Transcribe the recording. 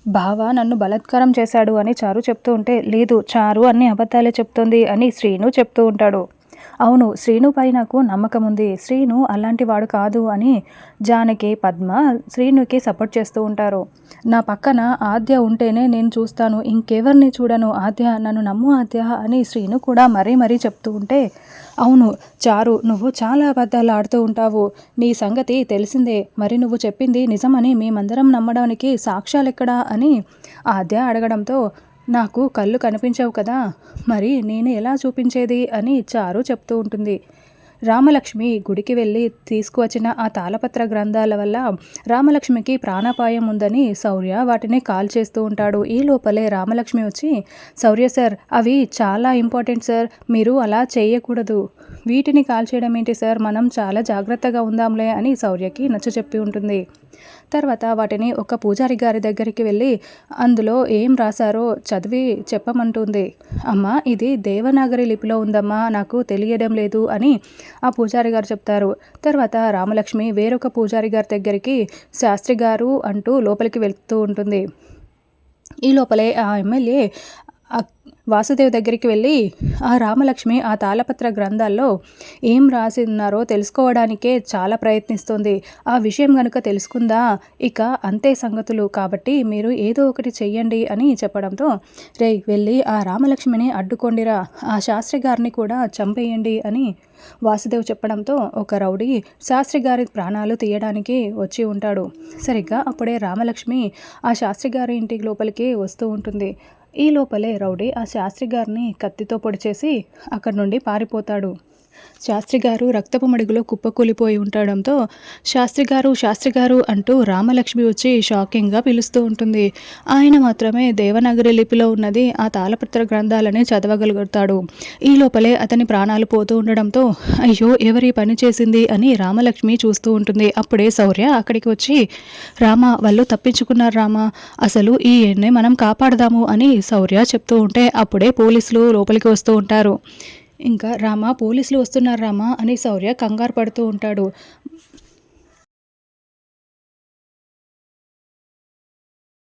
బావ నన్ను బలాత్కారం చేశాడు అని చారు చెప్తూ ఉంటే, లేదు చారు అన్ని అబద్ధాలే చెప్తోంది అని శ్రీను చెప్తూ ఉంటాడు. అవును, శ్రీనుపై నాకు నమ్మకం ఉంది. శ్రీను అలాంటి వాడు కాదు అని జానకి, పద్మ శ్రీనుకి సపోర్ట్ చేస్తూ ఉంటారు. నా పక్కన ఆద్య ఉంటేనే నేను చూస్తాను, ఇంకెవరిని చూడను. ఆద్య నన్ను నమ్ము ఆద్య అని శ్రీను కూడా మరీ మరీ చెప్తూ ఉంటే, అవును చారు, నువ్వు చాలా అబద్ధాలు ఆడుతూ ఉంటావు. నీ సంగతి తెలిసిందే. మరి నువ్వు చెప్పింది నిజమని మేమందరం నమ్మడానికి సాక్ష్యాలెక్కడా అని ఆద్య అడగడంతో, నాకు కళ్ళు కనిపించవు కదా, మరి నేను ఎలా చూపించేది అని చారు చెప్తూ ఉంటుంది. రామలక్ష్మి గుడికి వెళ్ళి తీసుకువచ్చిన ఆ తాళపత్ర గ్రంథాల వల్ల రామలక్ష్మికి ప్రాణాపాయం ఉందని శౌర్య వాటిని కాల్ చేస్తూ ఉంటాడు. ఈ లోపలే రామలక్ష్మి వచ్చి, శౌర్య సార్, అవి చాలా ఇంపార్టెంట్ సార్, మీరు అలా చేయకూడదు. వీటిని కాల్ చేయడం ఏంటి సార్, మనం చాలా జాగ్రత్తగా ఉందాంలే అని శౌర్యకి నచ్చచెప్పి ఉంటుంది. తర్వాత వాటిని ఒక పూజారి గారి దగ్గరికి వెళ్ళి అందులో ఏం రాశారో చదివి చెప్పమంటుంది. అమ్మ, ఇది దేవనాగరి లిపిలో ఉందమ్మా, నాకు తెలియడం లేదు అని ఆ పూజారి గారు చెప్తారు. తర్వాత రామలక్ష్మి వేరొక పూజారి గారి దగ్గరికి శాస్త్రి గారు అంటూ లోపలికి వెళ్తూ ఉంటుంది. ఈ లోపలే ఆ ఎమ్మెల్యే వాసుదేవ్ దగ్గరికి వెళ్ళి ఆ రామలక్ష్మి ఆ తాళపత్ర గ్రంథాల్లో ఏం రాసి ఉన్నారో తెలుసుకోవడానికే చాలా ప్రయత్నిస్తుంది. ఆ విషయం కనుక తెలుసుకుందా ఇక అంతే సంగతులు, కాబట్టి మీరు ఏదో ఒకటి చెయ్యండి అని చెప్పడంతో, రే వెళ్ళి ఆ రామలక్ష్మిని అడ్డుకోండిరా, ఆ శాస్త్రి గారిని కూడా చంపేయండి అని వాసుదేవ్ చెప్పడంతో ఒక రౌడీ శాస్త్రి గారి ప్రాణాలు తీయడానికి వచ్చి ఉంటాడు. సరిగ్గా అప్పుడే రామలక్ష్మి ఆ శాస్త్రి గారి ఇంటి లోపలికి వస్తూ ఉంటుంది. ఈ లోపలే రౌడీ ఆ శాస్త్రి గారిని కత్తితో పొడిచేసి అక్కడి నుండి పారిపోతాడు. శాస్త్రి గారు రక్తపు మడుగులో కుప్పకూలిపోయి ఉండడంతో శాస్త్రి గారు అంటూ రామలక్ష్మి వచ్చి షాకింగ్గా పిలుస్తూ ఉంటుంది. ఆయన మాత్రమే దేవనాగరి లిపిలో ఉన్నది ఆ తాళపత్ర గ్రంథాలని చదవగలుగుతాడు. ఈ లోపలే అతని ప్రాణాలు పోతూ ఉండడంతో, అయ్యో ఎవరి పని చేసింది అని రామలక్ష్మి చూస్తూ ఉంటుంది. అప్పుడే శౌర్య అక్కడికి వచ్చి, రామ, వాళ్ళు తప్పించుకున్నారు రామ, అసలు ఈ ఎన్నే మనం కాపాడదాము అని శౌర్య చెప్తూ ఉంటే అప్పుడే పోలీసులు లోపలికి వస్తూ ఉంటారు. ఇంకా రామ, పోలీసులు వస్తున్నారు రామ అని శౌర్య కంగారు పడుతూ ఉంటాడు.